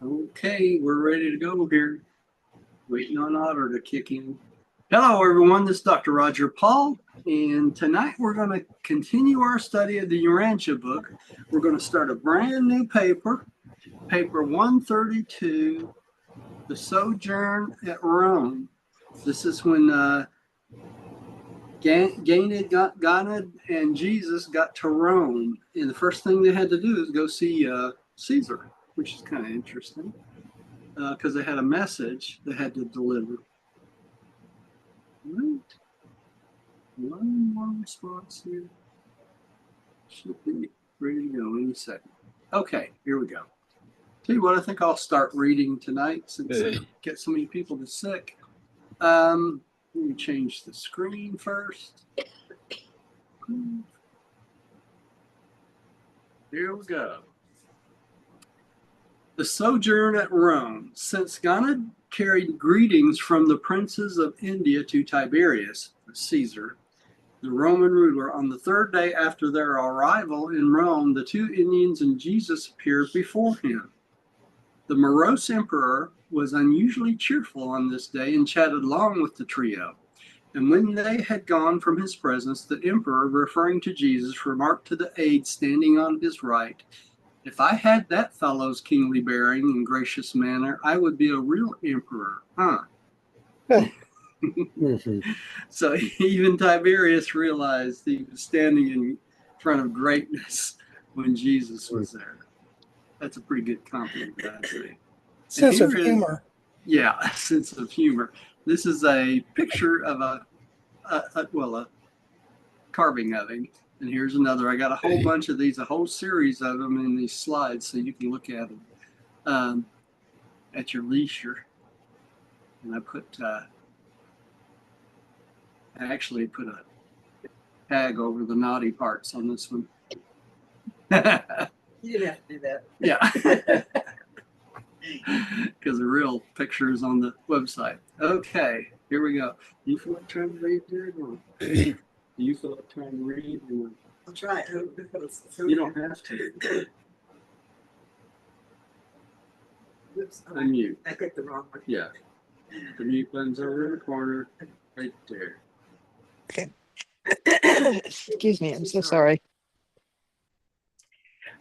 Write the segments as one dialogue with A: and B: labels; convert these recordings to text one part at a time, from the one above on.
A: Okay, we're ready to go here. Waiting on Otter to kick in. Hello, everyone. This is Dr. Roger Paul, and tonight we're going to continue our study of the Urantia book. We're going to start a brand new paper, paper 132, The Sojourn at Rome. This is when Ganid and Jesus got to Rome, and the first thing they had to do is go see Caesar, which is kind of interesting because they had a message they had to deliver. Right. One more response here. Should be ready to go any second. Okay, here we go. Tell you what, I think I'll start reading tonight since I get so many people to sick. Let me change the screen first. Here we go. The Sojourn at Rome. Since Ganid carried greetings from the princes of India to Tiberius, Caesar, the Roman ruler, on the third day after their arrival in Rome, the two Indians and Jesus appeared before him. The morose emperor was unusually cheerful on this day and chatted long with the trio. And when they had gone from his presence, the emperor, referring to Jesus, remarked to the aide standing on his right, "If I had that fellow's kingly bearing and gracious manner, I would be a real emperor, huh?" So even Tiberius realized he was standing in front of greatness when Jesus was there. That's a pretty good compliment, I'd say.
B: Sense of humor.
A: Yeah, a sense of humor. This is a picture of a carving of him. And here's another. I got a whole bunch of these, a whole series of them in these slides, so you can look at them at your leisure. And I actually put a tag over the naughty parts on this one.
C: You didn't have to do that.
A: Yeah. Because the real picture is on the website. Okay, here we go. Do you feel like trying to read there? Do you feel like trying to read?
C: I'll try.
A: You don't have to.
C: Oops,
A: Unmute.
C: I clicked the wrong one.
A: Yeah. The mute button's over in the corner, right there.
B: Okay. Excuse me, I'm so sorry.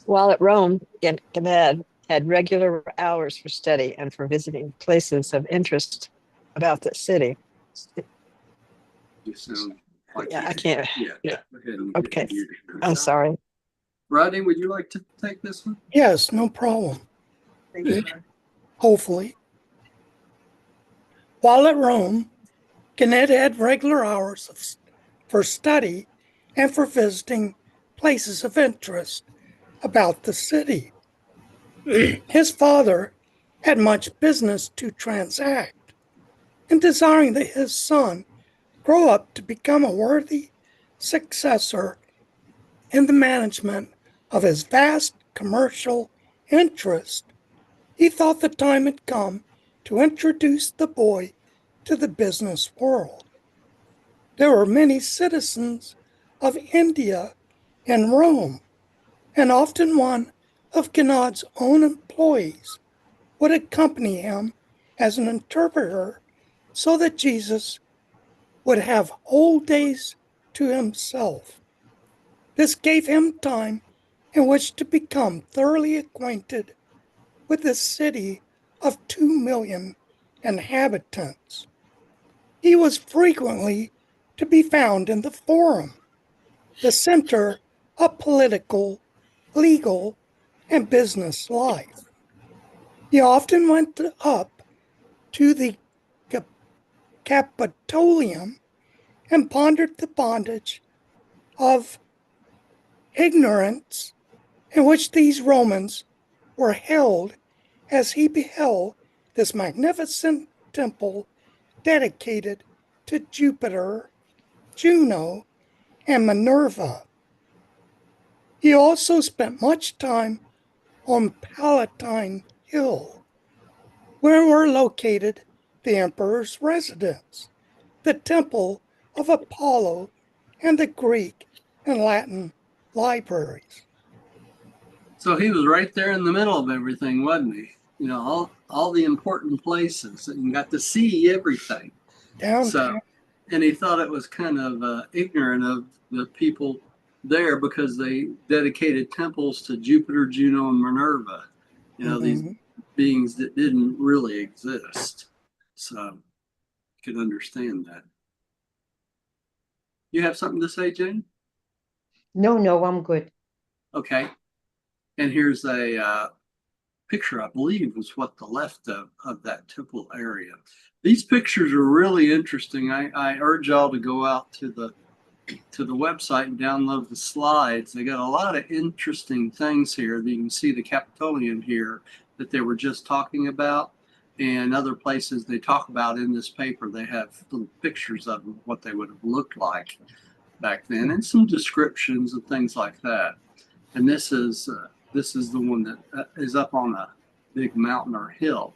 B: While at Rome, Ganid had regular hours for study and for visiting places of interest about the city.
A: You sound like
B: I can't.
A: Yeah. Go ahead and
B: Okay. I'm sorry.
A: Rodney, would you like to take this one?
B: Yes, no problem.
C: Thank you.
B: Hopefully. While at Rome, Ganid had regular hours for study and for visiting places of interest about the city. His father had much business to transact, and desiring that his son grow up to become a worthy successor in the management of his vast commercial interest, he thought the time had come to introduce the boy to the business world. There were many citizens of India in Rome, and often one of Ganid's own employees would accompany him as an interpreter so that Jesus would have whole days to himself. This gave him time in which to become thoroughly acquainted with the city of 2 million inhabitants. He was frequently to be found in the Forum, the center of political, legal, and business life. He often went up to the Capitolium and pondered the bondage of ignorance in which these Romans were held as he beheld this magnificent temple dedicated to Jupiter, Juno, and Minerva. He also spent much time on Palatine Hill, where were located the emperor's residence, the temple of Apollo, and the Greek and Latin libraries.
A: So he was right there in the middle of everything, wasn't he? all the important places, and got to see everything.
B: Downtown.
A: So, and he thought it was kind of ignorant of the people there because they dedicated temples to Jupiter, Juno, and Minerva. These beings that didn't really exist. So, you can understand that. You have something to say, Jane?
D: No, I'm good.
A: Okay. And here's a picture, I believe, was what the left of that temple area. These pictures are really interesting. I urge y'all to go out to the website and download the slides. They got a lot of interesting things here. You can see the Capitolium here that they were just talking about, and other places they talk about in this paper. They have little pictures of them, what they would have looked like back then, and some descriptions of things like that. And this is the one that is up on a big mountain or hill.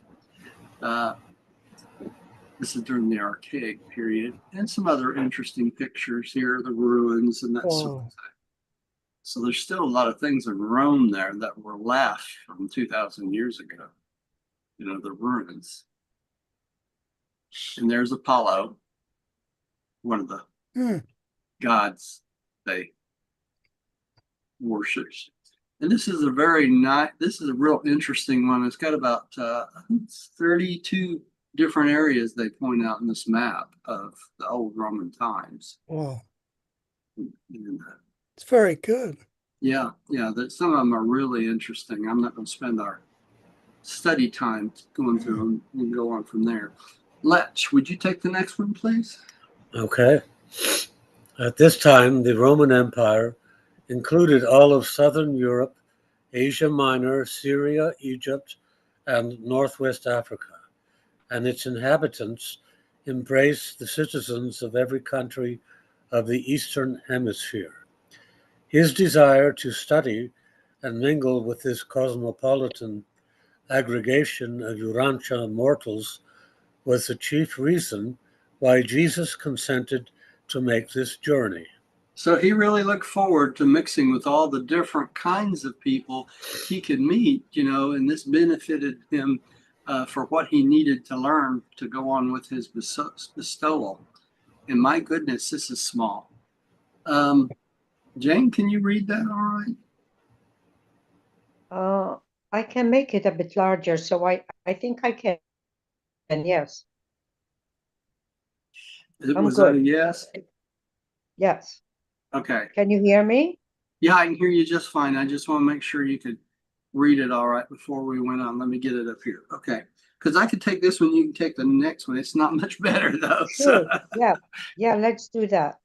A: This is during the Archaic period, and some other interesting pictures here, the ruins and that sort of thing. So there's still a lot of things in Rome there that were left from 2,000 years ago. The ruins. And there's Apollo, one of the gods they worship. And this is a real interesting one. It's got about 32 different areas they point out in this map of the old Roman times.
B: Wow.
A: And,
B: it's very good.
A: Yeah. Some of them are really interesting. I'm not going to spend our study time going through them. We'll go on from there. Letch, would you take the next one, please?
E: Okay. At this time, the Roman Empire included all of southern Europe, Asia Minor, Syria, Egypt, and Northwest Africa, and its inhabitants embraced the citizens of every country of the Eastern Hemisphere. His desire to study and mingle with this cosmopolitan aggregation of Urantia mortals was the chief reason why Jesus consented to make this journey.
A: So he really looked forward to mixing with all the different kinds of people he could meet, and this benefited him for what he needed to learn to go on with his bestowal. And my goodness, this is small. Jane, can you read that all right?
D: I can make it a bit larger, so I think I can. And yes.
A: Was that a yes?
D: Yes.
A: Okay.
D: Can you hear me?
A: Yeah, I can hear you just fine. I just want to make sure you could read it all right before we went on. Let me get it up here. Okay. Because I could take this one, you can take the next one. It's not much better though.
D: Sure. So. Yeah, let's do that.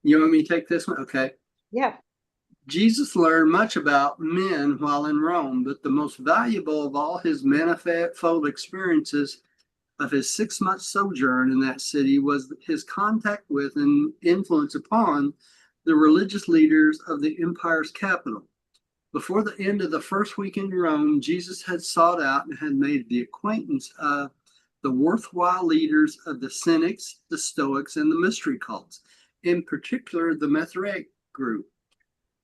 A: You want me to take this one? Okay.
D: Yeah.
A: Jesus learned much about men while in Rome, but the most valuable of all his manifold experiences of his 6-month sojourn in that city was his contact with and influence upon the religious leaders of the empire's capital. Before the end of the first week in Rome, Jesus had sought out and had made the acquaintance of the worthwhile leaders of the Cynics, the Stoics, and the mystery cults, in particular the Mithraic group.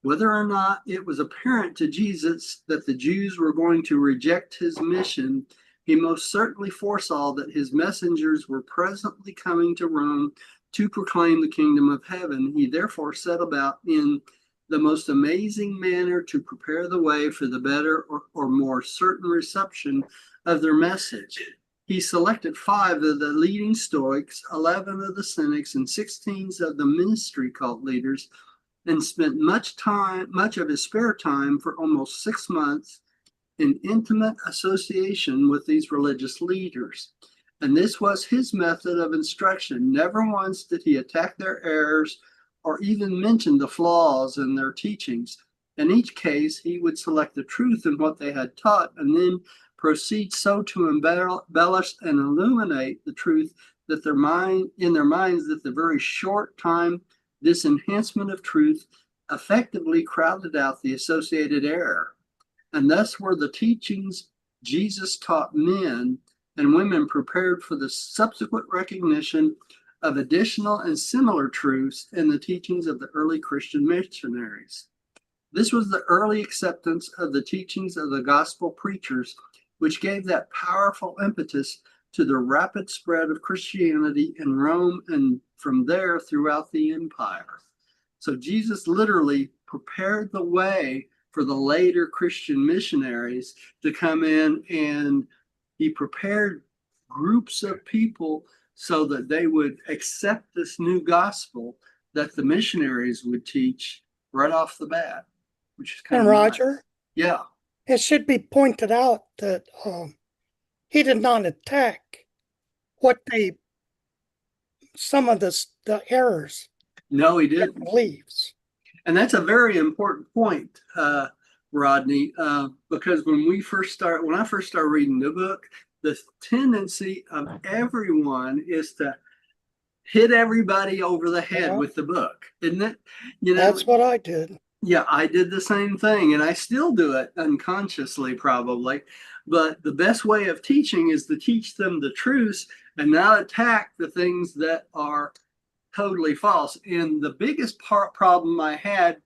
A: Whether or not it was apparent to Jesus that the Jews were going to reject his mission, he most certainly foresaw that his messengers were presently coming to Rome to proclaim the kingdom of heaven. He therefore set about in the most amazing manner to prepare the way for the better or more certain reception of their message. He selected 5 of the leading Stoics, 11 of the Cynics, and 16 of the mystery cult leaders, and spent much of his spare time for almost 6 months in intimate association with these religious leaders. And this was his method of instruction. Never once did he attack their errors or even mention the flaws in their teachings. In each case, he would select the truth in what they had taught and then proceed so to embellish and illuminate the truth that in their minds that the very short time this enhancement of truth effectively crowded out the associated error. And thus were the teachings Jesus taught men and women prepared for the subsequent recognition of additional and similar truths in the teachings of the early Christian missionaries. This was the early acceptance of the teachings of the gospel preachers which gave that powerful impetus to the rapid spread of Christianity in Rome and from there throughout the empire. So Jesus literally prepared the way for the later Christian missionaries to come in, and he prepared groups of people so that they would accept this new gospel that the missionaries would teach right off the bat, which is kind
B: And
A: of
B: Roger,
A: nice. Yeah.
B: it should be pointed out that he did not attack what some of the errors
A: No, he
B: and
A: didn't.
B: beliefs.
A: And that's a very important point, Rodney, because when I first started reading the book, the tendency of everyone is to hit everybody over the head
B: Yeah.
A: with the book, isn't it?
B: That's what I did.
A: Yeah, I did the same thing, and I still do it unconsciously, probably. But the best way of teaching is to teach them the truths and not attack the things that are totally false. And the biggest problem I had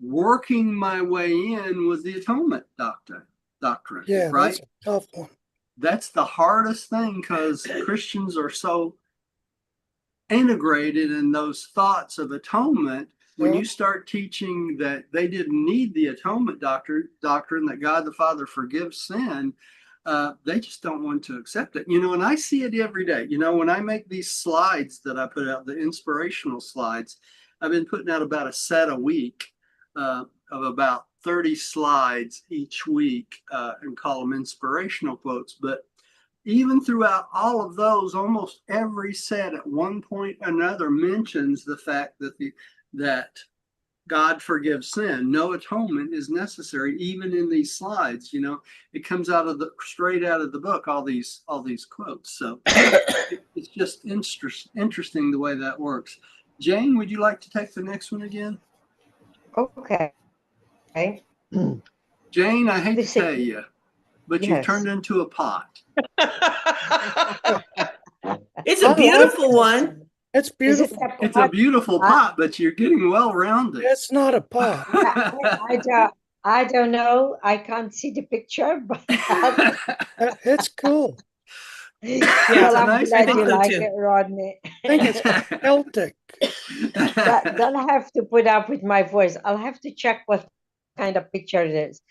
A: working my way in was the atonement doctrine.
B: Yeah,
A: right?
B: that's a tough one.
A: That's the hardest thing because Christians are so integrated in those thoughts of atonement. When
B: Yeah.
A: you start teaching that they didn't need the atonement doctrine, that God the Father forgives sin, they just don't want to accept it. And I see it every day. When I make these slides that I put out, the inspirational slides, I've been putting out about a set a week of about 30 slides each week and call them inspirational quotes. But even throughout all of those, almost every set at one point or another mentions the fact that God forgives sin. No atonement is necessary, even in these slides. It comes straight out of the book. All these quotes. So it's just interesting the way that works. Jane, would you like to take the next one again?
D: Okay.
A: Jane, I hate to
D: Listen,
A: tell you, but you've
D: yes.
A: turned into a pot.
F: It's
B: I
F: a
B: like
F: beautiful
B: it.
F: one.
B: It's
D: Is it
B: beautiful.
D: a
A: It's a
D: pot?
A: beautiful pot, but you're getting well rounded.
B: It's not a pot.
D: I don't know. I can't see the picture, but
B: It's cool.
D: well, I'm
A: nice
D: glad
F: think
D: you
F: so
D: like
F: too.
D: it, Rodney.
B: I think it's Celtic.
D: Don't have to put up with my voice. I'll have to check what kind of picture it is.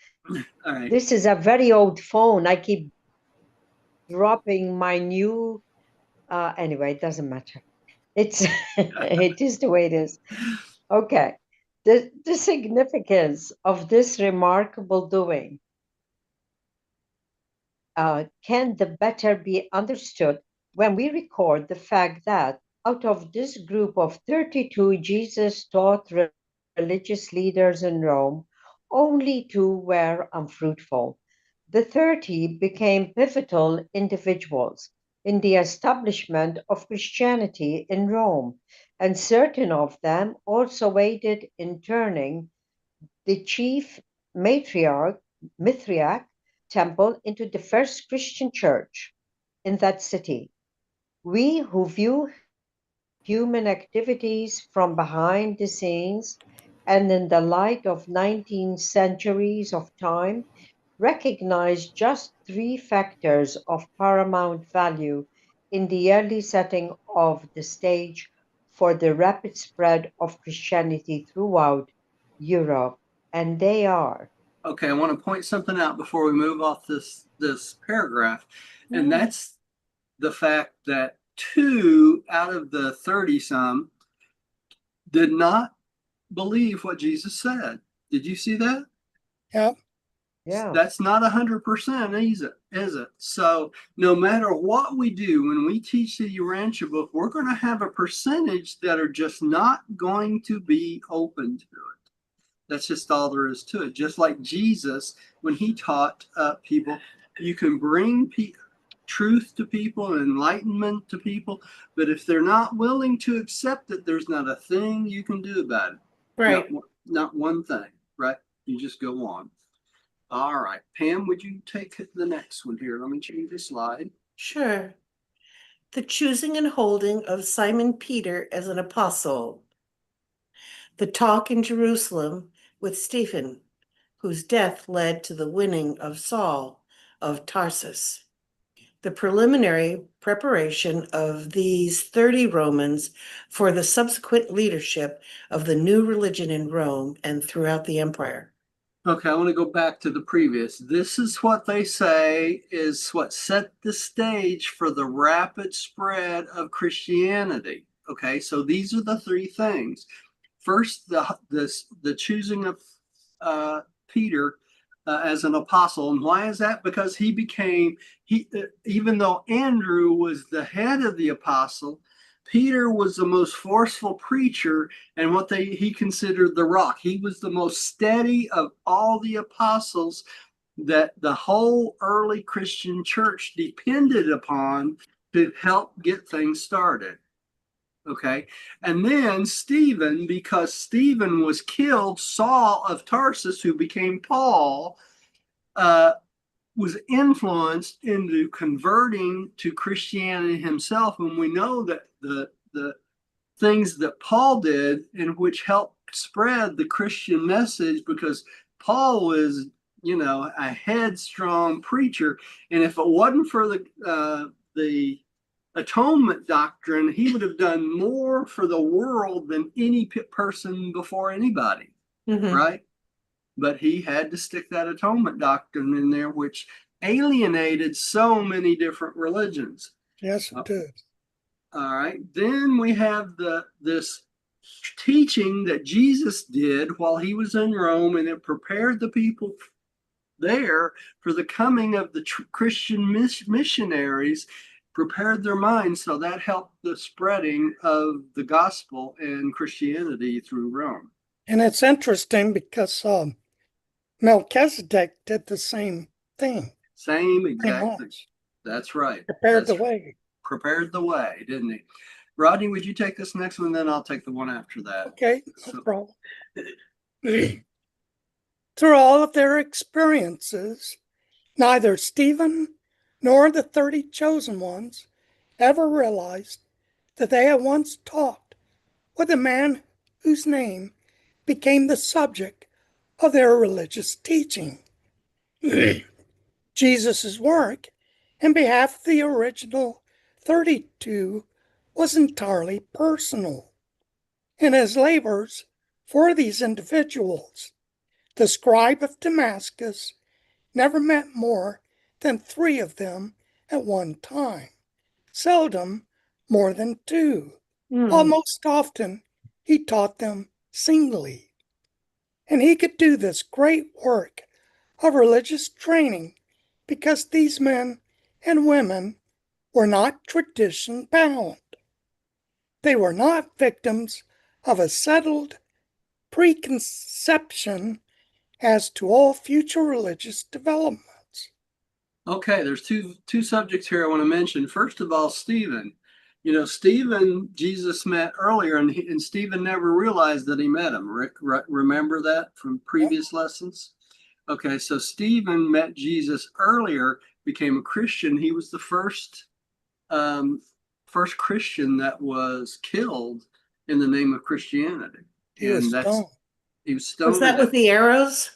A: All right.
D: This is a very old phone. I keep dropping my new. Anyway, it doesn't matter. It is the way it is. Okay. The significance of this remarkable doing can the better be understood when we record the fact that out of this group of 32 Jesus taught religious leaders in Rome, only 2 were unfruitful. The 30 became pivotal individuals in the establishment of Christianity in Rome, and certain of them also aided in turning the chief Mithriac temple into the first Christian church in that city. We who view human activities from behind the scenes and in the light of 19 centuries of time recognize just 3 factors of paramount value in the early setting of the stage for the rapid spread of Christianity throughout Europe, and they are.
A: Okay, I want to point something out before we move off this paragraph, and that's the fact that 2 out of the 30 some did not believe what Jesus said. Did you see that?
B: Yeah.
D: Yeah.
A: That's not 100%, is it? So no matter what we do, when we teach the Urantia book, we're going to have a percentage that are just not going to be open to it. That's just all there is to it. Just like Jesus, when he taught people, you can bring truth to people and enlightenment to people, but if they're not willing to accept it, there's not a thing you can do about it.
F: Right.
A: Not one thing, right? You just go on. All right. Pam, would you take the next one here? Let me change the slide.
F: Sure. The choosing and holding of Simon Peter as an apostle. The talk in Jerusalem with Stephen, whose death led to the winning of Saul, of Tarsus. The preliminary preparation of these 30 Romans for the subsequent leadership of the new religion in Rome and throughout the empire.
A: Okay, I want to go back to the previous. This is what they say is what set the stage for the rapid spread of Christianity. Okay, so these are the three things. First, the choosing of Peter as an apostle. And why is that? Because even though Andrew was the head of the apostle, Peter was the most forceful preacher and what he considered the rock. He was the most steady of all the apostles that the whole early Christian church depended upon to help get things started. Okay. And then Stephen, because Stephen was killed, Saul of Tarsus, who became Paul, was influenced into converting to Christianity himself. And we know that the things that Paul did, in which helped spread the Christian message, because Paul was, a headstrong preacher. And if it wasn't for the atonement doctrine, he would have done more for the world than any person before anybody, right? But he had to stick that atonement doctrine in there, which alienated so many different religions.
B: Yes, it did.
A: All right. Then we have this teaching that Jesus did while he was in Rome, and it prepared the people there for the coming of the Christian missionaries, prepared their minds. So that helped the spreading of the gospel and Christianity through Rome.
B: And it's interesting because Melchizedek did the same thing.
A: Same, exactly. That's right.
B: Prepared the way.
A: Prepared the way, didn't he? Rodney, would you take this next one? Then I'll take the one after that.
B: Okay, no problem. Through all of their experiences, neither Stephen nor the 30 chosen ones ever realized that they had once talked with a man whose name became the subject of their religious teaching. Jesus' work in behalf of the original 32 was entirely personal. In his labors for these individuals, the scribe of Damascus never met more than 3 of them at one time, seldom more than 2. Almost often, he taught them singly. And he could do this great work of religious training because these men and women were not tradition bound. They were not victims of a settled preconception as to all future religious developments.
A: Okay, there's two subjects here I want to mention. First of all, Stephen. Stephen, Jesus met earlier, and Stephen never realized that he met him. Rick, remember that from previous lessons? Okay, so Stephen met Jesus earlier, became a Christian. He was the first Christian that was killed in the name of Christianity.
B: He was stoned.
A: He was stoned.
F: Was that with the arrows?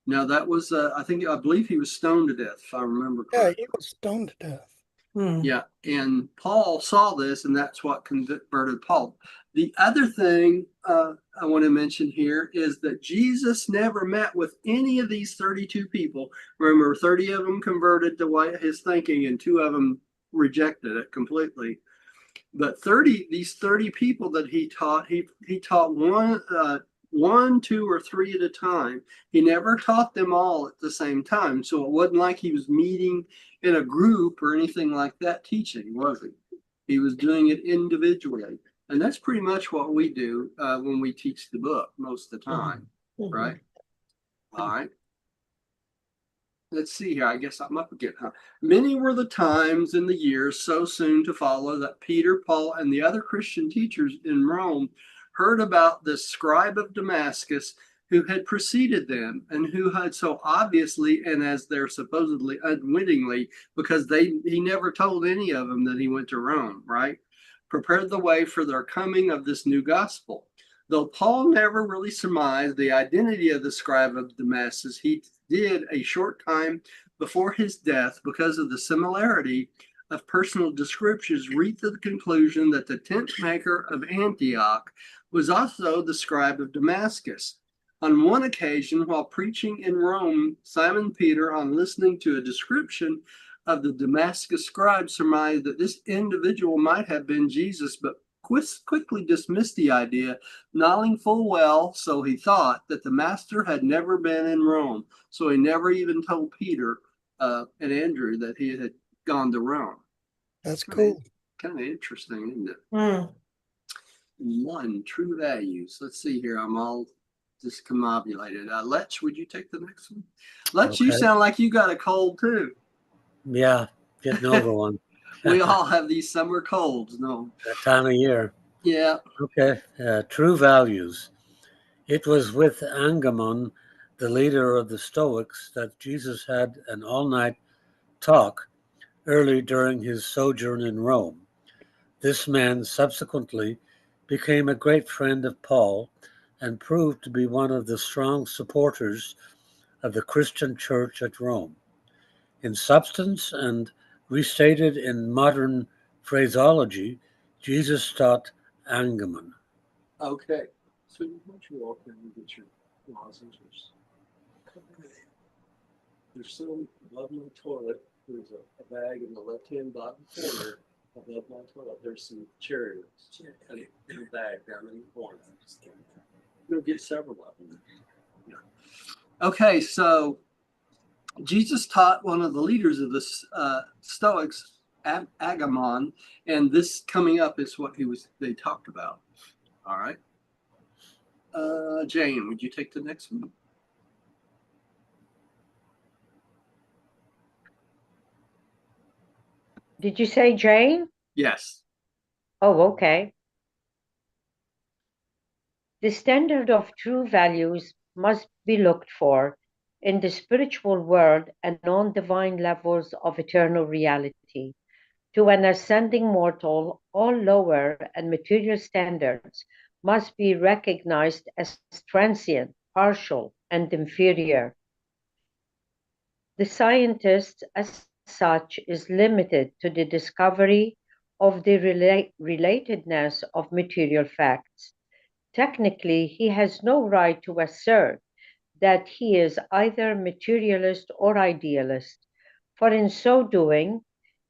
A: No, that was, I believe he was stoned to death, if I remember correctly.
B: Yeah, he was stoned to death.
A: Yeah, and Paul saw this, and that's what converted Paul. The other thing I want to mention here is that Jesus never met with any of these 32 people. Remember, 30 of them converted to his thinking, and 2 of them rejected it completely. But these 30 people that he taught one, 2, or 3 at a time. He never taught them all at the same time. So it wasn't like he was meeting in a group or anything like that teaching, was he? He was doing it individually. And that's pretty much what we do when we teach the book most of the time, right? All right. Let's see here. I guess I'm up again. Many were the times in the years so soon to follow that Peter, Paul, and the other Christian teachers in Rome heard about the scribe of Damascus who had preceded them and who had so obviously, and as they're supposedly unwittingly, because he never told any of them that he went to Rome, right? Prepared the way for their coming of this new gospel. Though Paul never really surmised the identity of the scribe of Damascus, he did a short time before his death, because of the similarity of personal descriptions, reached the conclusion that the tent maker of Antioch was also the scribe of Damascus. On one occasion, while preaching in Rome, Simon Peter, on listening to a description of the Damascus scribe, surmised that this individual might have been Jesus, but quickly dismissed the idea, knowing full well, so he thought, that the master had never been in Rome. So he never even told Peter and Andrew that he had gone to Rome.
B: That's cool.
A: Kind of interesting, isn't it?
F: Mm.
A: 1, true values. Let's see here. I'm all discombobulated. Letch, would you take the next one? Letch, you
E: Okay.
A: sound like you got a cold too.
E: Yeah, getting over one.
A: We all have these summer colds, no?
E: That time of year.
A: Yeah.
E: Okay. True values. It was with Angamon, the leader of the Stoics, that Jesus had an all-night talk early during his sojourn in Rome. This man subsequently became a great friend of Paul and proved to be one of the strong supporters of the Christian church at Rome. In substance and restated in modern phraseology, Jesus taught Angamon.
A: Okay. So why don't you walk in and get your lozenges? There's some above my toilet. There's a bag in the left-hand bottom corner above my toilet. There's some cherry rings in a bag down in the corner. You'll get several of them. Yeah. Okay, so Jesus taught one of the leaders of the Stoics, Agamon, and this coming up is what they talked about. All right. Jane, would you take the next one?
D: Did you say Jane?
A: Yes.
D: Oh, okay. The standard of true values must be looked for in the spiritual world and on divine levels of eternal reality. To an ascending mortal, all lower and material standards must be recognized as transient, partial, and inferior. The scientist, as such, is limited to the discovery of the relatedness of material facts. Technically, he has no right to assert that he is either materialist or idealist, for in so doing,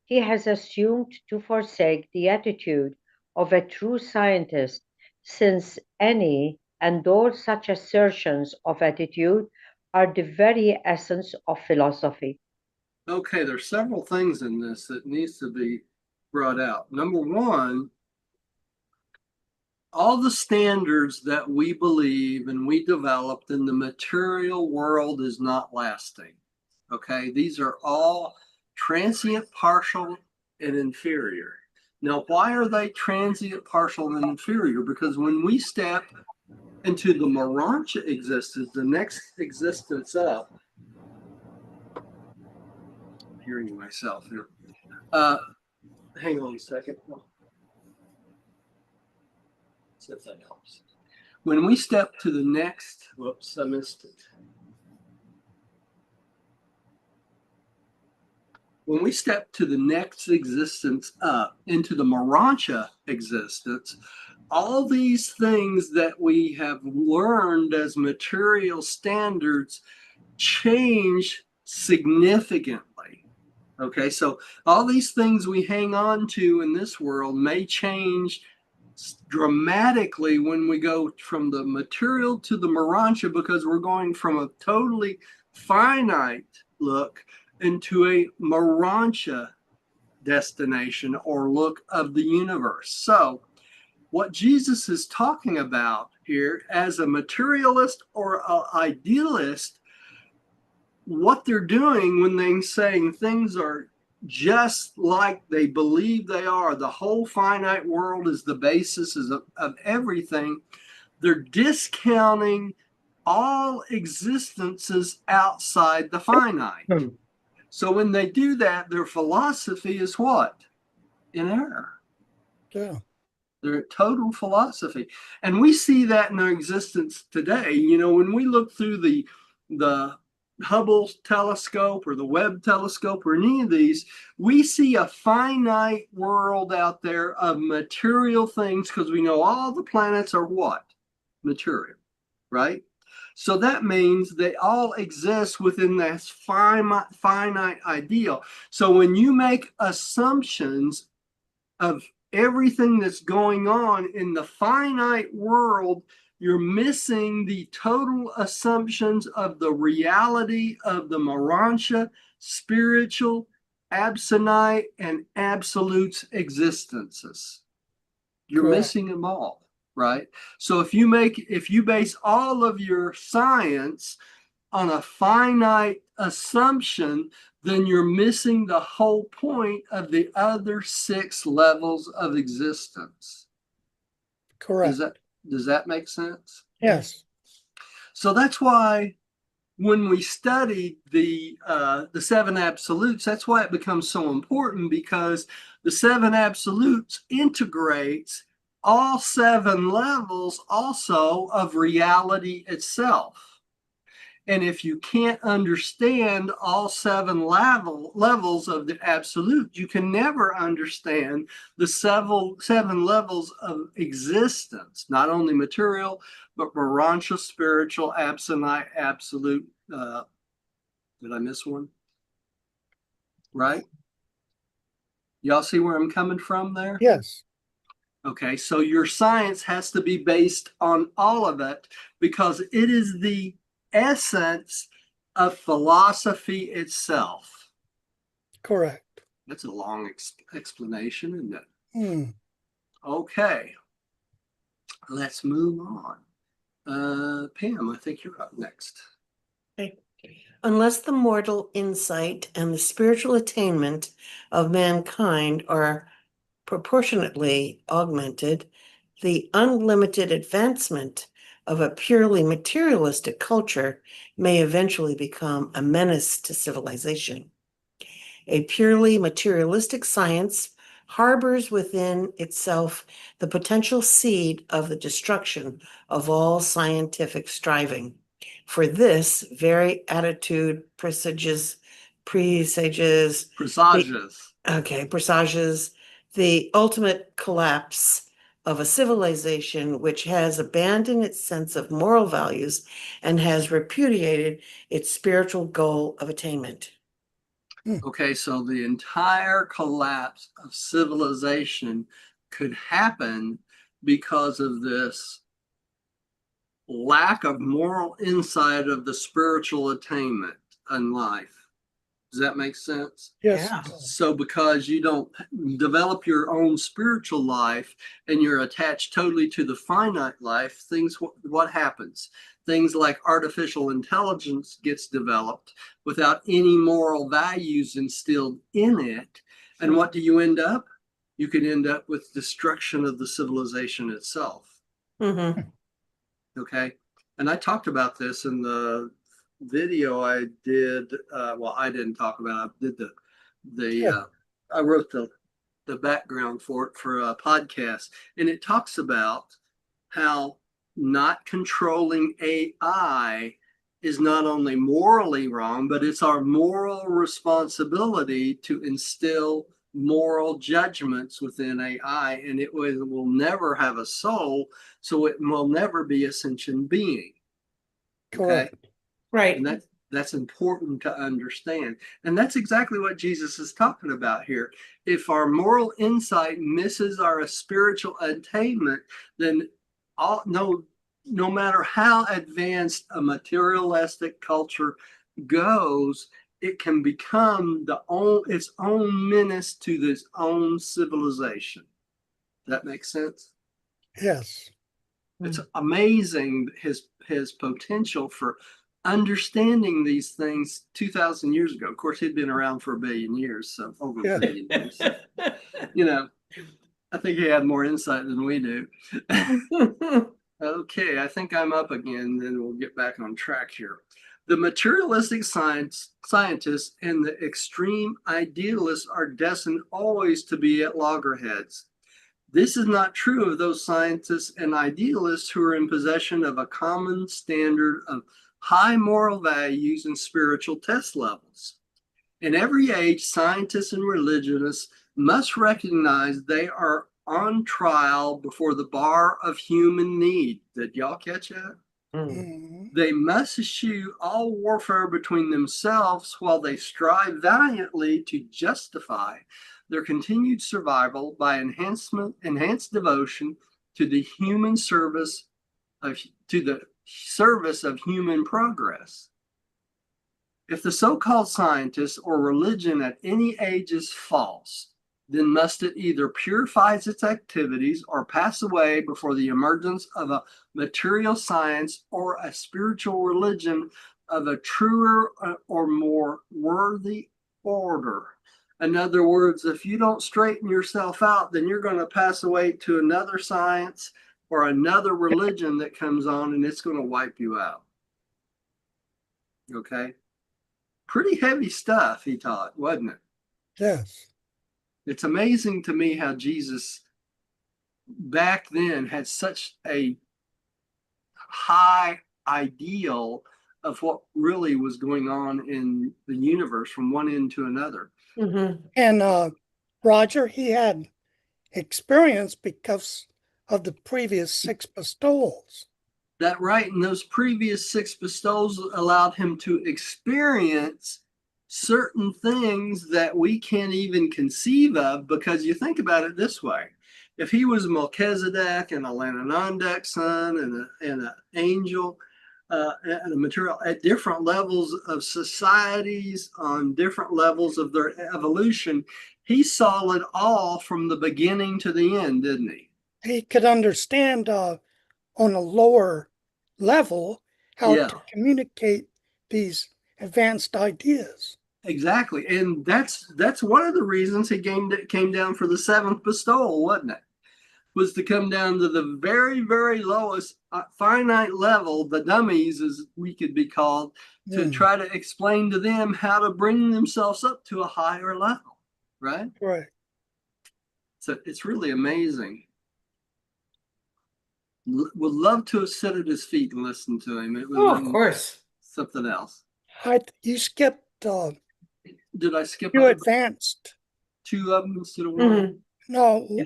D: he has assumed to forsake the attitude of a true scientist, since any and all such assertions of attitude are the very essence of philosophy.
A: Okay, there's several things in this that needs to be brought out. Number one, all the standards that we believe and we developed in the material world is not lasting. Okay, these are all transient, partial, and inferior. Now, why are they transient, partial, and inferior? Because when we step into the Urantia existence, the next existence up, I'm hearing myself here. Hang on a second. See if that helps. When we step to the next, whoops, I missed it. When we step to the next existence up into the Urantia existence, all these things that we have learned as material standards change significantly. Okay, so all these things we hang on to in this world may change dramatically when we go from the material to the Urantia, because we're going from a totally finite look into a Urantia destination or look of the universe. So what Jesus is talking about here as a materialist or an idealist, what they're doing when they're saying things are just like they believe they are, the whole finite world is the basis of everything, they're discounting all existences outside the finite. So when they do that, their philosophy is what? In error.
B: Yeah.
A: They're total philosophy. And we see that in our existence today. You know, when we look through the Hubble telescope or the Webb telescope or any of these, we see a finite world out there of material things because we know all the planets are what? Material, right? So that means they all exist within this finite ideal. So when you make assumptions of everything that's going on in the finite world, you're missing the total assumptions of the reality of the Urantia, spiritual, absonite, and absolute existences. You're
B: Correct.
A: missing them all, right? So if you base all of your science on a finite assumption, then you're missing the whole point of the other 6 levels of existence.
B: Correct.
A: Does that make sense?
B: Yes.
A: So that's why when we study the 7 absolutes, that's why it becomes so important, because the 7 absolutes integrates all 7 levels also of reality itself. And if you can't understand all 7 levels of the absolute, you can never understand the 7 levels of existence, not only material, but Urantia, spiritual, absonite, absolute. Did I miss one? Right? Y'all see where I'm coming from there?
B: Yes.
A: Okay, so your science has to be based on all of it because it is the essence of philosophy itself.
B: Correct.
A: That's a long explanation, isn't it?
B: Hmm.
A: Okay, let's move on. Pam, I think you're up next.
F: Okay. Unless the mortal insight and the spiritual attainment of mankind are proportionately augmented, the unlimited advancement of a purely materialistic culture may eventually become a menace to civilization. A purely materialistic science harbors within itself the potential seed of the destruction of all scientific striving. For this very attitude presages the ultimate collapse of a civilization which has abandoned its sense of moral values and has repudiated its spiritual goal of attainment.
A: Okay, so the entire collapse of civilization could happen because of this lack of moral insight of the spiritual attainment in life. Does that make sense?
B: Yes.
F: Yeah.
A: So because you don't develop your own spiritual life and you're attached totally to the finite life, what happens? Things like artificial intelligence gets developed without any moral values instilled in it. And what do you end up? You can end up with destruction of the civilization itself.
F: Mm-hmm.
A: Okay. And I talked about this in the video I did. I didn't talk about it. I did I wrote the background for it for a podcast. And it talks about how not controlling AI is not only morally wrong, but it's our moral responsibility to instill moral judgments within AI, and it will never have a soul, so it will never be a sentient being. Okay?
B: Correct.
F: Right.
A: And that's important to understand. And that's exactly what Jesus is talking about here. If our moral insight misses our spiritual attainment, then no matter how advanced a materialistic culture goes, it can become its own menace to its own civilization. That makes sense?
B: Yes.
A: It's amazing his potential for understanding these things 2,000 years ago. Of course, he'd been around for 1 billion years, so over
B: Yeah.
A: 1 billion years. You know, I think he had more insight than we do. Okay, I think I'm up again, then we'll get back on track here. The materialistic scientists and the extreme idealists are destined always to be at loggerheads. This is not true of those scientists and idealists who are in possession of a common standard of high moral values, and spiritual test levels. In every age, scientists and religionists must recognize they are on trial before the bar of human need. Did y'all catch that?
B: Mhm.
A: They must eschew all warfare between themselves while they strive valiantly to justify their continued survival by enhanced devotion to the human service of human progress. If the so-called scientist or religion at any age is false, then must it either purify its activities or pass away before the emergence of a material science or a spiritual religion of a truer or more worthy order. In other words, if you don't straighten yourself out, then you're going to pass away to another science or another religion that comes on, and it's going to wipe you out. Okay? Pretty heavy stuff he taught, wasn't it?
B: Yes.
A: It's amazing to me how Jesus back then had such a high ideal of what really was going on in the universe from one end to another.
F: Mm-hmm.
B: And Roger, he had experience because of the previous 6 bestowals.
A: That right, and those previous 6 bestowals allowed him to experience certain things that we can't even conceive of, because you think about it this way. If he was Melchizedek and a Lananandek son and an angel and a material at different levels of societies, on different levels of their evolution, he saw it all from the beginning to the end, didn't he?
B: He could understand on a lower level how
A: Yeah.
B: to communicate these advanced ideas.
A: Exactly, and that's one of the reasons he came down for the 7th bestowal, wasn't it? Was to come down to the very, very lowest finite level, the dummies, as we could be called, to try to explain to them how to bring themselves up to a higher level, right?
B: Right.
A: So it's really amazing. Would love to sit at his feet and listen to him. It would
F: Oh, of course.
A: something else.
B: You skipped
A: Did I skip
B: you advanced.
A: 2 of them instead of 1?
F: Mm-hmm.
B: No.
F: Yeah.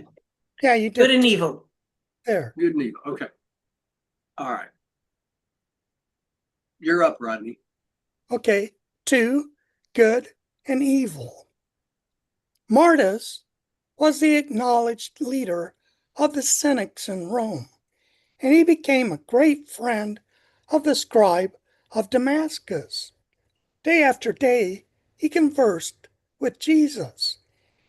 B: Yeah, you did.
F: Good and evil.
B: There.
A: Good and evil. Okay. All right. You're up, Rodney.
B: Okay. 2, good and evil. Martus was the acknowledged leader of the Cynics in Rome, and he became a great friend of the scribe of Damascus. Day after day, he conversed with Jesus,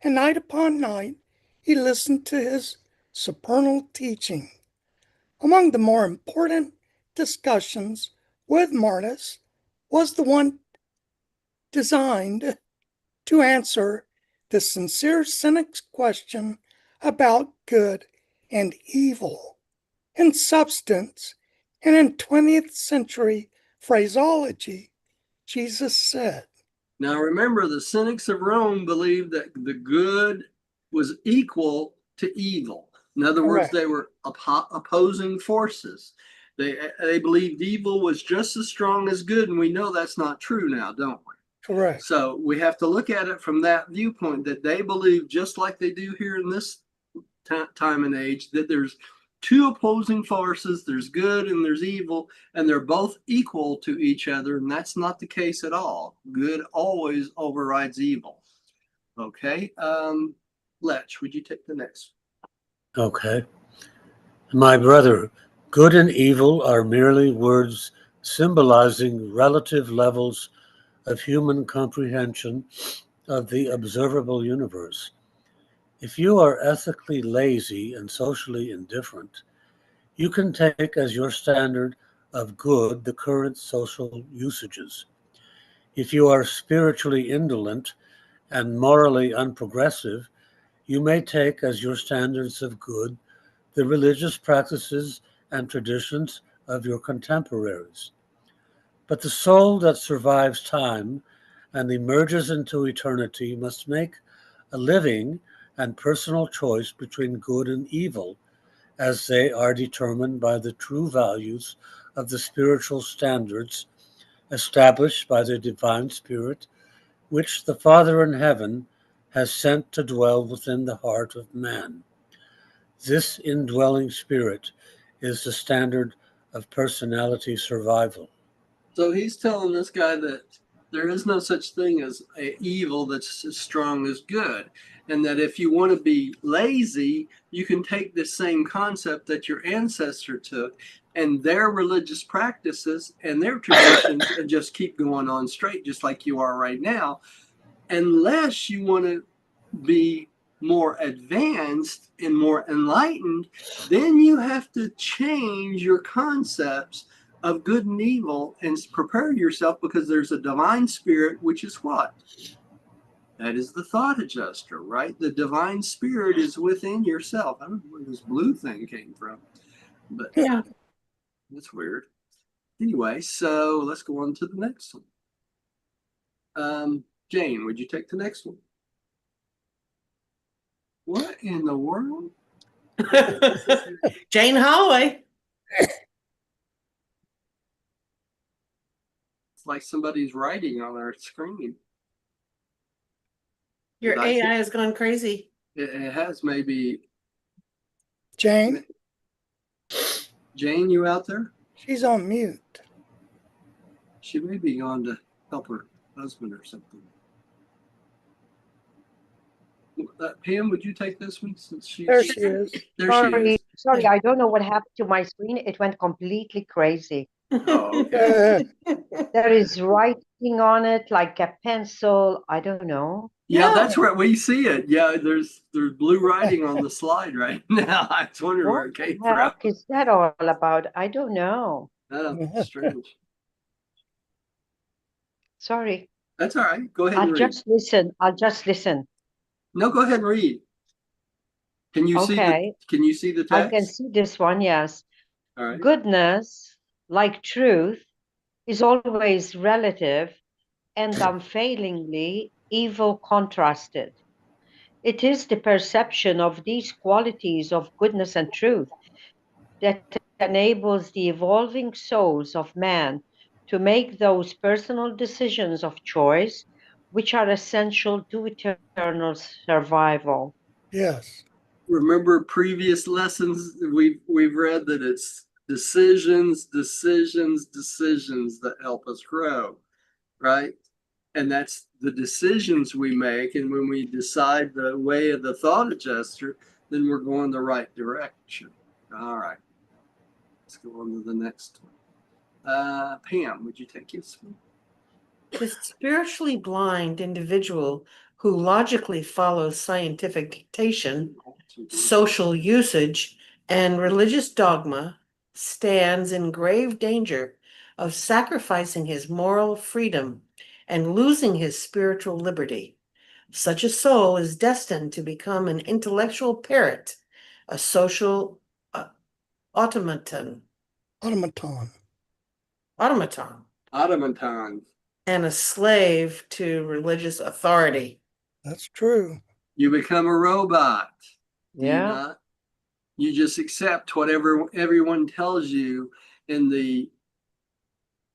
B: and night upon night, he listened to his supernal teaching. Among the more important discussions with Martus was the one designed to answer the sincere cynic's question about good and evil. In substance, and in 20th century phraseology, Jesus said,
A: Now remember, the Cynics of Rome believed that the good was equal to evil. In other words,
B: correct,
A: they were opposing forces. They believed evil was just as strong as good, and we know that's not true now, don't we?
B: correct,
A: So we have to look at it from that viewpoint, that they believe, just like they do here in this time and age, that there's 2 opposing forces, there's good and there's evil, and they're both equal to each other, and that's not the case at all. Good always overrides evil. Okay, Lech, would you take the next?
E: Okay. My brother, good and evil are merely words symbolizing relative levels of human comprehension of the observable universe. If you are ethically lazy and socially indifferent, you can take as your standard of good the current social usages. If you are spiritually indolent and morally unprogressive, you may take as your standards of good the religious practices and traditions of your contemporaries. But the soul that survives time and emerges into eternity must make a living and personal choice between good and evil, as they are determined by the true values of the spiritual standards established by the divine Spirit, which the Father in heaven has sent to dwell within the heart of man. This indwelling Spirit is the standard of personality survival.
A: So he's telling this guy that there is no such thing as an evil that's as strong as good. And that if you want to be lazy, you can take this same concept that your ancestor took and their religious practices and their traditions and just keep going on straight, just like you are right now. Unless you want to be more advanced and more enlightened, then you have to change your concepts of good and evil and prepare yourself, because there's a divine spirit, which is what? That is the thought adjuster, right? The divine spirit is within yourself. I don't know where this blue thing came from, but
F: Yeah.
A: that's weird. Anyway, so let's go on to the next one. Jane, would you take the next one? What in the world?
F: Jane Holloway.
A: It's like somebody's writing on our screen.
F: Your AI has gone crazy.
A: It has. Maybe.
B: Jane,
A: Jane, you out there?
B: she's on mute.
A: She may be gone to help her husband or something. Pam, would you take this one since she's
B: There she is.
A: there? She is.
D: Sorry, I don't know what happened to my screen. It went completely crazy.
A: Oh, okay.
D: There is writing on it like a pencil. I don't know.
A: Yeah, that's where we see it. Yeah, there's blue writing on the slide right now. I was wondering where
D: What
A: it came
D: the heck
A: from.
D: is that all about? I don't know.
A: Oh, strange.
D: Sorry.
A: That's all right. Go ahead and
D: I'll
A: read.
D: just listen. I'll just listen.
A: No, go ahead and read. Can you see the
D: Okay.
A: Can you see the
D: I can
A: text?
D: see this one, yes.
A: All right.
D: Goodness, like truth, is always relative and unfailingly evil contrasted. It is the perception of these qualities of goodness and truth that enables the evolving souls of man to make those personal decisions of choice which are essential to eternal survival.
B: Yes.
A: Remember previous lessons we've read that it's decisions that help us grow, right? And that's the decisions we make, and when we decide the way of the thought adjuster, then we're going the right direction. All right, let's go on to the next one. Pam, would you take this one?
F: The spiritually blind individual who logically follows scientific dictation, social usage, and religious dogma stands in grave danger of sacrificing his moral freedom and losing his spiritual liberty. Such a soul is destined to become an intellectual parrot, a social automaton,
B: Automaton.
A: Automaton.
F: and a slave to religious authority.
B: That's true.
A: You become a robot. Do you
D: Yeah.
A: not? You just accept whatever everyone tells you in the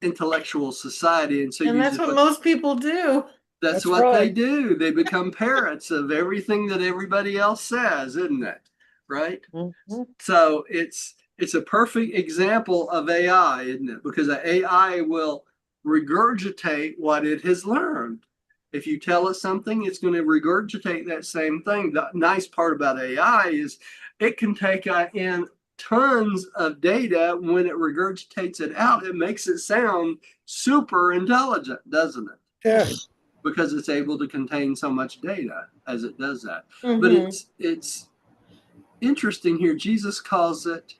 A: intellectual society, and so
F: And
A: you
F: that's
A: just
F: what most people do.
A: That's
B: That's
A: what they
B: right.
A: do. They become parrots of everything that everybody else says, isn't it? Right?
D: Mhm.
A: So it's a perfect example of AI, isn't it? Because the AI will regurgitate what it has learned. If you tell it something, it's going to regurgitate that same thing. The nice part about AI is it can take in tons of data. When it regurgitates it out, it makes it sound super intelligent, doesn't it?
B: Yes.
A: Because it's able to contain so much data as it does that.
F: Mhm.
A: But it's interesting here. Jesus calls it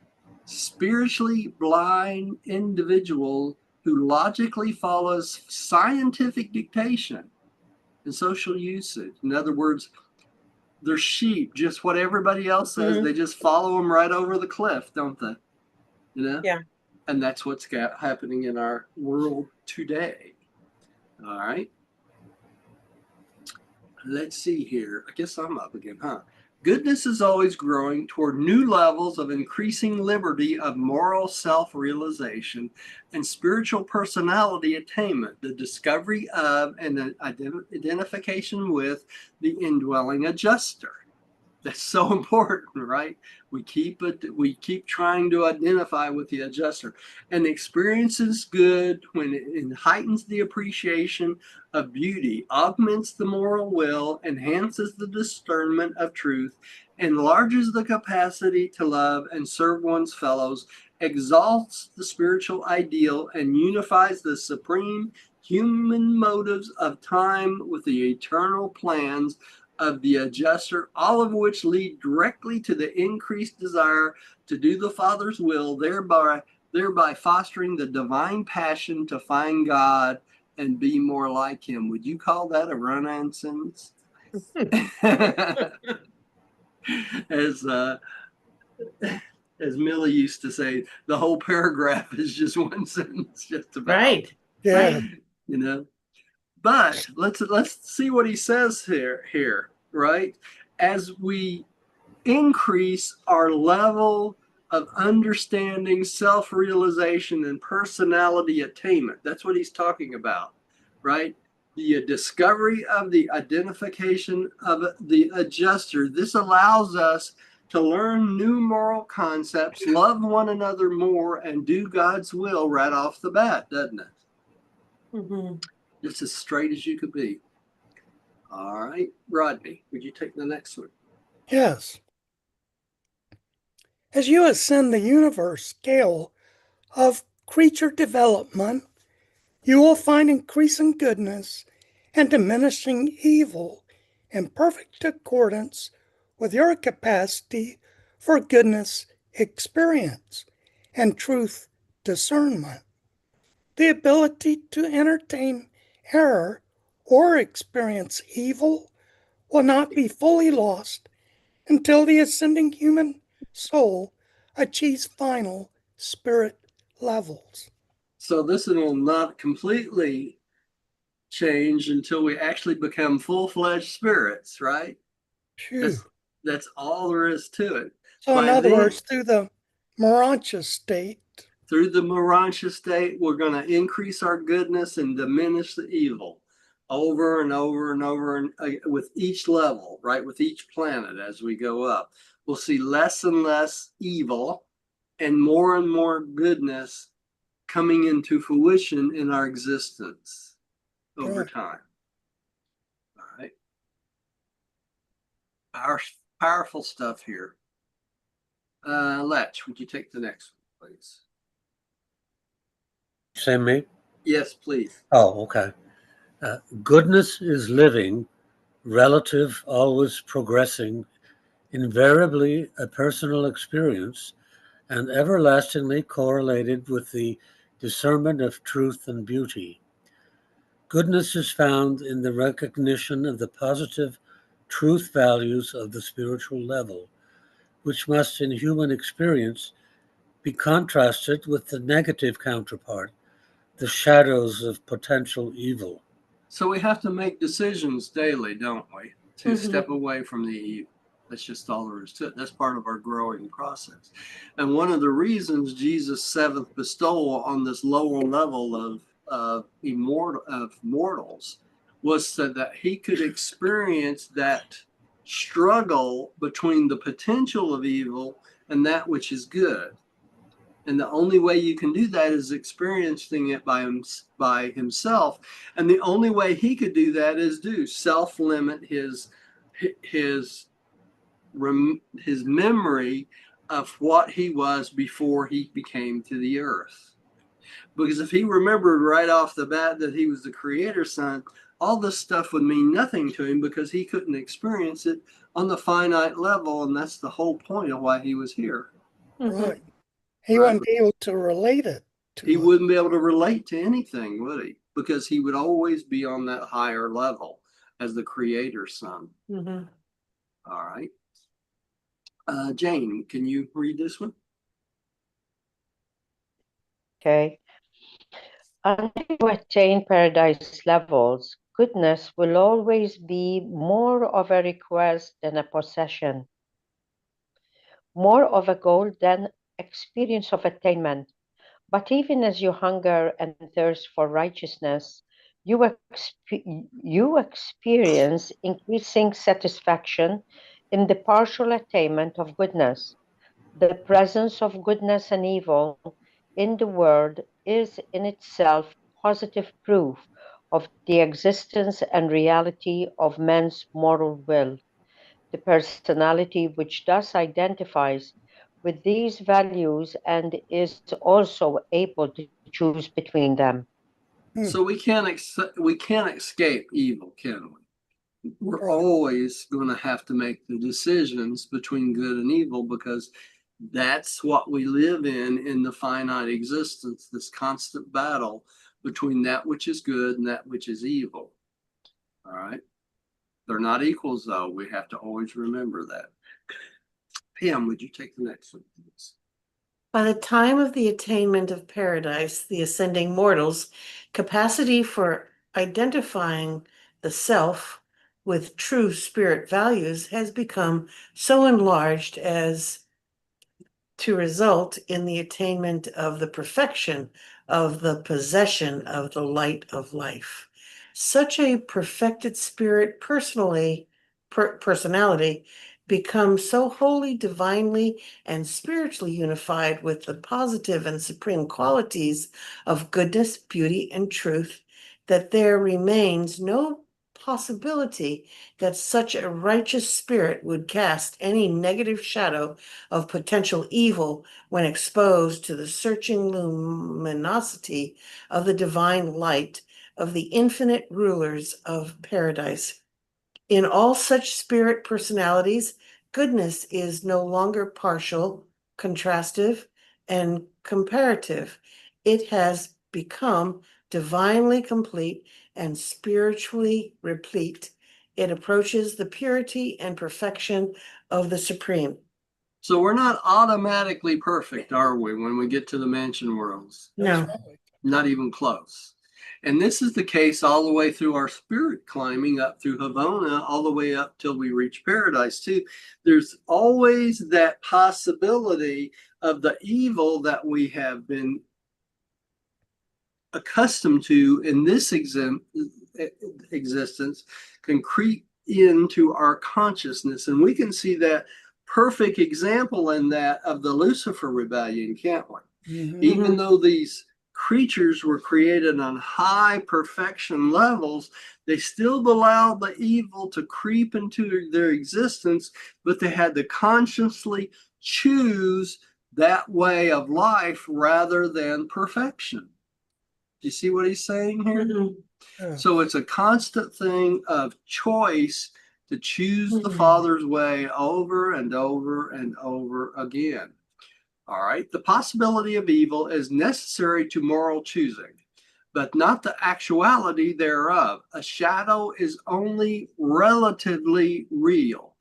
A: spiritually blind individual who logically follows scientific dictation and social usage. In other words, they're sheep, just what everybody else says. They just follow them right over the cliff, don't they? You know?
F: Yeah.
A: And that's what's happening in our world today. All right. Let's see here. I guess I'm up again, huh? Goodness is always growing toward new levels of increasing liberty of moral self-realization and spiritual personality attainment, the discovery of and the identification with the indwelling adjuster. That's so important, right? We keep trying to identify with the adjuster. And the experience is good when it heightens the appreciation of beauty, augments the moral will, enhances the discernment of truth, enlarges the capacity to love and serve one's fellows, exalts the spiritual ideal, and unifies the supreme human motives of time with the eternal plans of the adjuster, all of which lead directly to the increased desire to do the Father's will, thereby fostering the divine passion to find God and be more like Him. Would you call that a run-on sentence? As Millie used to say, the whole paragraph is just one sentence, just about.
F: Right.
B: Yeah.
A: You know. But let's see what he says here, right? As we increase our level of understanding, self-realization, and personality attainment, that's what he's talking about, right? The discovery of the identification of the adjuster. This allows us to learn new moral concepts, love one another more, and do God's will right off the bat, doesn't it?
F: Mm-hmm.
A: It's as straight as you could be. All right, Rodney, would you take the next one?
B: Yes. As you ascend the universe scale of creature development, you will find increasing goodness and diminishing evil in perfect accordance with your capacity for goodness experience and truth discernment. The ability to entertain error or experience evil will not be fully lost until the ascending human soul achieves final spirit levels.
A: So this will not completely change until we actually become full-fledged spirits, right?
B: Phew.
A: That's all there is to it.
B: So, in
A: By
B: other
A: then,
B: words, through the Urantia state,
A: through the Urantia state, we're going to increase our goodness and diminish the evil over and over and over, and with each level, right? With each planet as we go up, we'll see less and less evil and more goodness coming into fruition in our existence over time. All right. Powerful stuff here. Letch, would you take the next one, please?
E: Same me?
A: Yes, please.
E: Oh, okay. Goodness is living, relative, always progressing, invariably a personal experience, and everlastingly correlated with the discernment of truth and beauty. Goodness is found in the recognition of the positive truth values of the spiritual level, which must in human experience be contrasted with the negative counterpart, the shadows of potential evil.
A: So we have to make decisions daily, don't we, to
F: Mhm.
A: step away from the evil. That's just all there is to it. That's part of our growing process. And one of the reasons Jesus' seventh bestowal on this lower level of mortals was so that he could experience that struggle between the potential of evil and that which is good. And the only way you can do that is experiencing it by himself. And the only way he could do that is do self-limit his memory of what he was before he became to the earth. Because if he remembered right off the bat that he was the creator's son, all this stuff would mean nothing to him because he couldn't experience it on the finite level. And that's the whole point of why he was here.
B: right? He wouldn't be able to relate it to
A: He
B: us.
A: wouldn't be able to relate to anything, would he? Because he would always be on that higher level as the creator's son.
F: Mm-hmm.
A: All right. Jane, can you read this one?
D: Okay. Until you attain paradise levels, goodness will always be more of a request than a possession. more of a goal than experience of attainment. But even as you hunger and thirst for righteousness, you experience increasing satisfaction in the partial attainment of goodness. The presence of goodness and evil in the world is in itself positive proof of the existence and reality of man's moral will. The personality which thus identifies with these values and is also able to choose between them.
A: So we can't escape evil, can we? We're always going to have to make the decisions between good and evil because that's what we live in the finite existence, this constant battle between that which is good and that which is evil. All right. They're not equals, though. We have to always remember that. Pam, would you take the next one, please?
F: By the time of the attainment of paradise, the ascending mortals' capacity for identifying the self with true spirit values has become so enlarged as to result in the attainment of the perfection of the possession of the light of life. Such a perfected spirit personality becomes so wholly divinely and spiritually unified with the positive and supreme qualities of goodness, beauty, and truth that there remains no possibility that such a righteous spirit would cast any negative shadow of potential evil when exposed to the searching luminosity of the divine light of the infinite rulers of paradise. In all such spirit personalities, goodness is no longer partial, contrastive, and comparative. It has become divinely complete and spiritually replete. It approaches the purity and perfection of the Supreme.
A: So we're not automatically perfect, are we, when we get to the mansion worlds?
F: No.
A: Not even close. And this is the case all the way through our spirit climbing up through Havana, all the way up till we reach paradise, too. There's always that possibility of the evil that we have been accustomed to in this existence can creep into our consciousness. And we can see that perfect example in that of the Lucifer rebellion, can't we? Even though these creatures were created on high perfection levels, they still allowed the evil to creep into their existence, but they had to consciously choose that way of life rather than perfection. Do you see what he's saying here? So it's a constant thing of choice to choose the Father's way over and over and over again. All right. The possibility of evil is necessary to moral choosing, but not the actuality thereof. A shadow is only relatively real.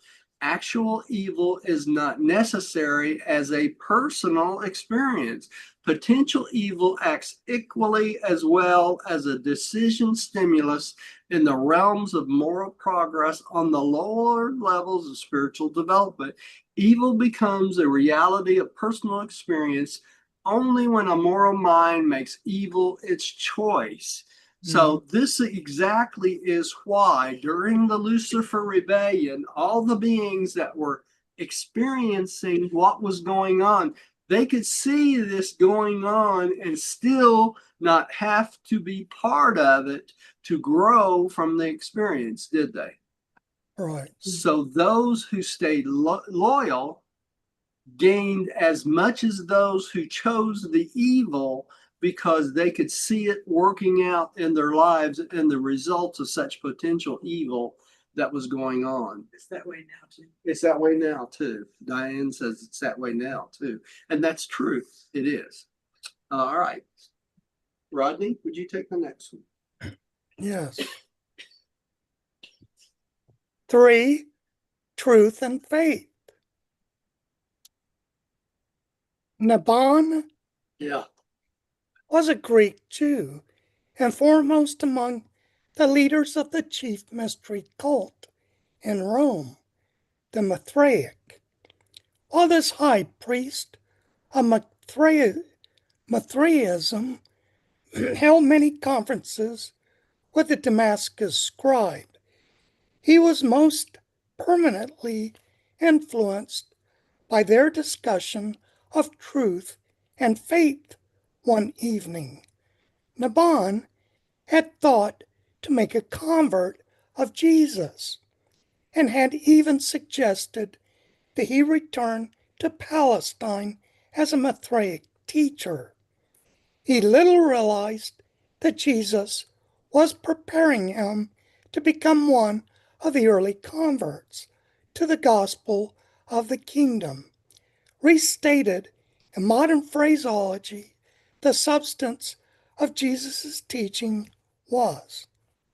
A: Actual evil is not necessary as a personal experience. Potential evil acts equally as well as a decision stimulus in the realms of moral progress on the lower levels of spiritual development. Evil becomes a reality of personal experience only when a moral mind makes evil its choice. So this exactly is why during the Lucifer rebellion, all the beings that were experiencing what was going on, they could see this going on and still not have to be part of it to grow from the experience, did they?
B: Right.
A: So those who stayed loyal gained as much as those who chose the evil because they could see it working out in their lives and the results of such potential evil that was going on.
C: It's that way now, too.
A: It's that way now, too. Diane says it's that way now, too. And that's true. It is. All right. Rodney, would you take the next one?
B: Yes. 3, truth and faith. Nabon was a Greek Jew and foremost among the leaders of the chief mystery cult in Rome, the Mithraic. While this high priest of Mithraism held many conferences with the Damascus scribe, he was most permanently influenced by their discussion of truth and faith one evening. Naban had thought to make a convert of Jesus and had even suggested that he return to Palestine as a Mithraic teacher. He little realized that Jesus was preparing him to become one of the early converts to the gospel of the kingdom. Restated in modern phraseology, the substance of Jesus' teaching was.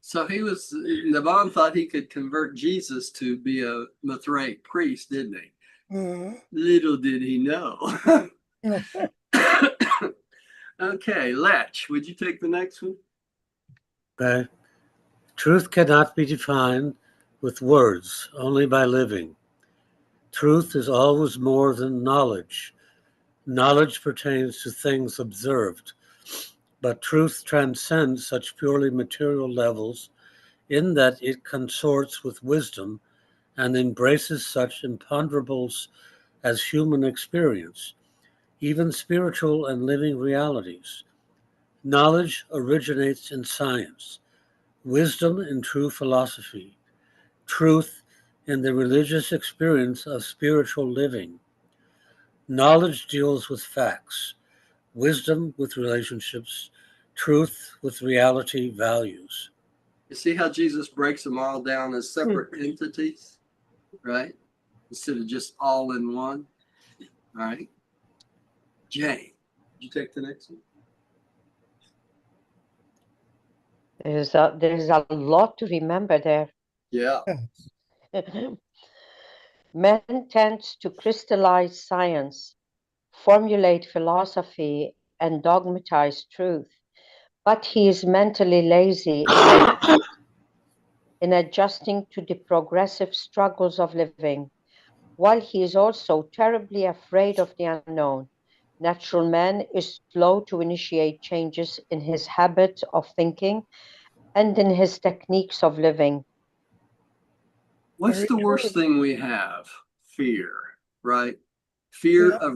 A: So Naban thought he could convert Jesus to be a Mithraic priest, didn't he? Little did he know. Okay, Lech, would you take the next one?
E: Okay. Truth cannot be defined with words, only by living. Truth is always more than knowledge. Knowledge pertains to things observed, but truth transcends such purely material levels in that it consorts with wisdom and embraces such imponderables as human experience, even spiritual and living realities. Knowledge originates in science, wisdom in true philosophy, truth in the religious experience of spiritual living. Knowledge deals with facts, wisdom with relationships, truth with reality values.
A: You see how Jesus breaks them all down as separate entities, right? Instead of just all in one. All right. Jay, would you take the next one?
D: There's a lot to remember there.
A: Yeah.
D: Man tends to crystallize science, formulate philosophy, and dogmatize truth, but he is mentally lazy in adjusting to the progressive struggles of living, while he is also terribly afraid of the unknown. Natural man is slow to initiate changes in his habits of thinking and in his techniques of living.
A: What's the worst thing we have? Fear, right? Fear of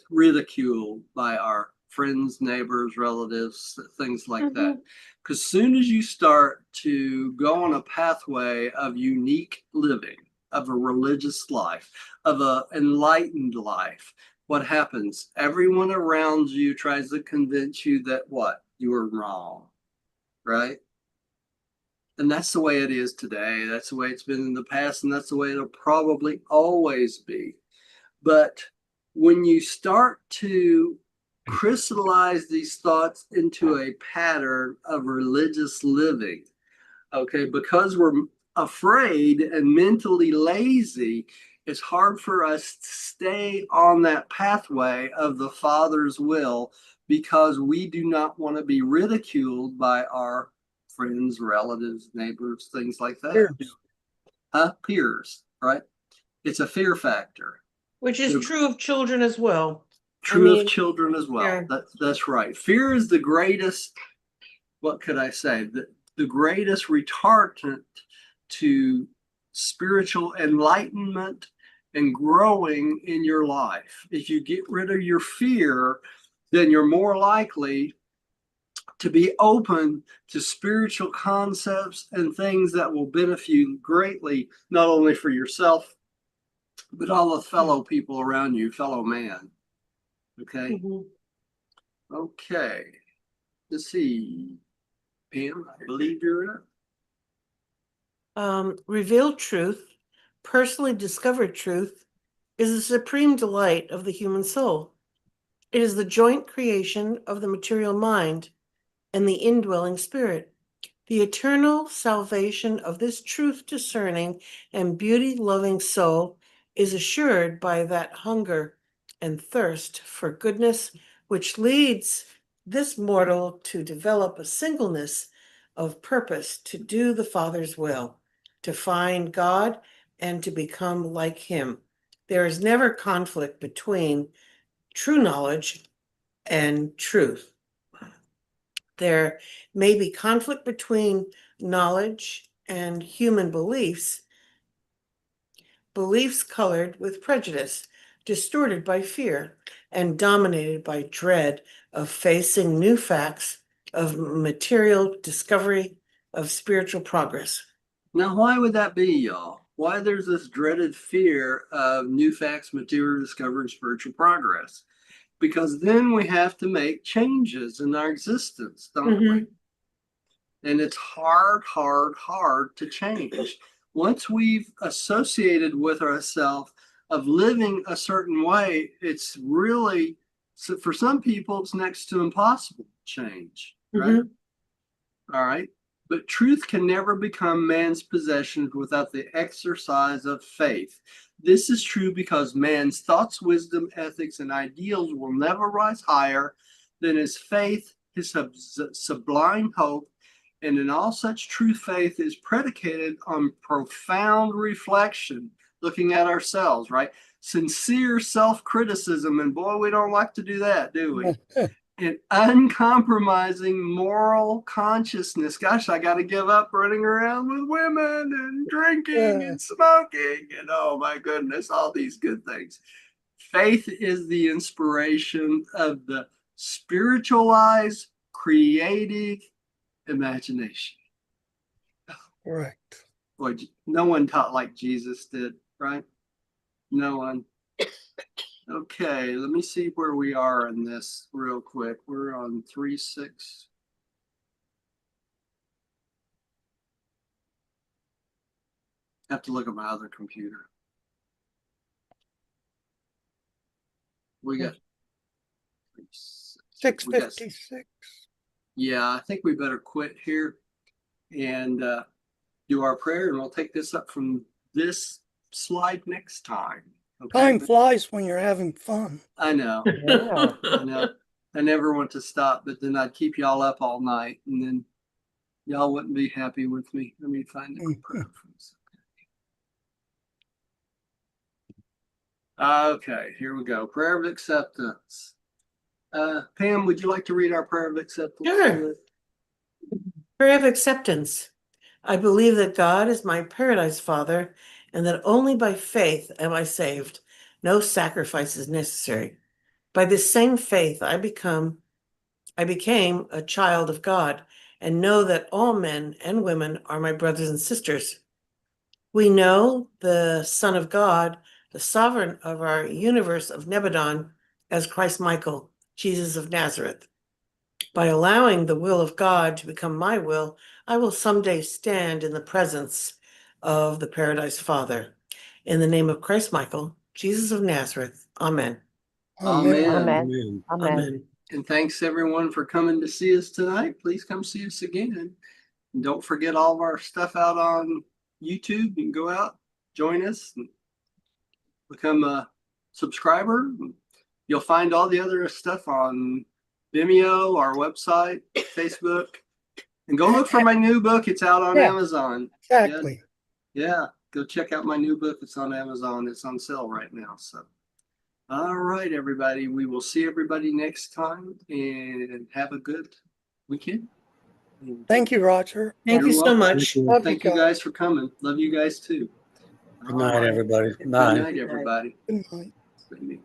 A: ridicule by our friends, neighbors, relatives, things like that. Because soon as you start to go on a pathway of unique living, of a religious life, of an enlightened life, what happens? Everyone around you tries to convince you that what? You are wrong, right? And that's the way it is today. That's the way it's been in the past, and that's the way it'll probably always be. But when you start to crystallize these thoughts into a pattern of religious living, okay, because we're afraid and mentally lazy, it's hard for us to stay on that pathway of the Father's will because we do not want to be ridiculed by our friends, relatives, neighbors, things like that. Peers, right? It's a fear factor.
F: Which is true of children as well.
A: True of children as well.
F: Yeah.
A: That's right. Fear is the greatest, what could I say? The greatest retardant to spiritual enlightenment and growing in your life. If you get rid of your fear, then you're more likely to be open to spiritual concepts and things that will benefit you greatly, not only for yourself, but all the fellow people around you, fellow man. Okay. Okay. Let's see. Pam, I believe you're up.
F: Revealed truth, personally discovered truth, is the supreme delight of the human soul. It is the joint creation of the material mind and the indwelling spirit. The eternal salvation of this truth discerning and beauty loving soul is assured by that hunger and thirst for goodness which leads this mortal to develop a singleness of purpose to do the Father's will, to find God and to become like him. There is never conflict between true knowledge and truth. There may be conflict between knowledge and human beliefs, beliefs colored with prejudice, distorted by fear, and dominated by dread of facing new facts, of material discovery, of spiritual progress.
A: Now, why would that be, y'all? Why there's this dreaded fear of new facts, material discovery, and spiritual progress? Because then we have to make changes in our existence, don't we? And it's hard to change. Once we've associated with ourselves of living a certain way, it's really, so for some people, it's next to impossible to change, right? All right. But truth can never become man's possession without the exercise of faith. This is true because man's thoughts, wisdom, ethics, and ideals will never rise higher than his faith, his sublime hope, and in all such true faith is predicated on profound reflection, looking at ourselves, right? Sincere self-criticism, and boy, we don't like to do that, do we? And uncompromising moral consciousness. Gosh, I got to give up running around with women and drinking and smoking and oh my goodness, all these good things. Faith is the inspiration of the spiritualized, creative imagination.
B: Right.
A: Boy, no one taught like Jesus did, right? No one. Okay, let me see where we are in this real quick. We're on 3:6. Have to look at my other computer. We got
B: 6:56.
A: Yeah, I think we better quit here and do our prayer, and we'll take this up from this slide next time. Okay?
B: Time flies when you're having fun.
A: I know.
D: Yeah.
A: I know. I never want to stop, but then I'd keep y'all up all night, and then y'all wouldn't be happy with me. Let me find the prayer from this. Okay, here we go. Prayer of acceptance. Pam, would you like to read our prayer of acceptance?
F: Sure. Prayer of acceptance. I believe that God is my paradise Father, and that only by faith am I saved. No sacrifice is necessary. By this same faith, I became a child of God, and know that all men and women are my brothers and sisters. We know the Son of God, the sovereign of our universe of Nebadon, as Christ Michael, Jesus of Nazareth. By allowing the will of God to become my will, I will someday stand in the presence of the Paradise Father. In the name of Christ Michael, Jesus of Nazareth. Amen.
A: Amen.
D: Amen. Amen.
F: Amen.
A: And thanks everyone for coming to see us tonight. Please come see us again. And don't forget all of our stuff out on YouTube. You can go out, join us, and become a subscriber. You'll find all the other stuff on Vimeo, our website, Facebook. And go look for my new book. It's out on Amazon.
B: Exactly.
A: Yeah, go check out my new book. It's on Amazon. It's on sale right now. So, all right, everybody. We will see everybody next time and have a good weekend.
B: Thank you, Roger.
F: Thank
A: You're
F: you so
A: welcome.
F: much.
B: Love
A: Thank you guys for coming. Love you guys too.
E: Good night, everybody.
A: Good night, everybody.
B: Good night.
A: Good night.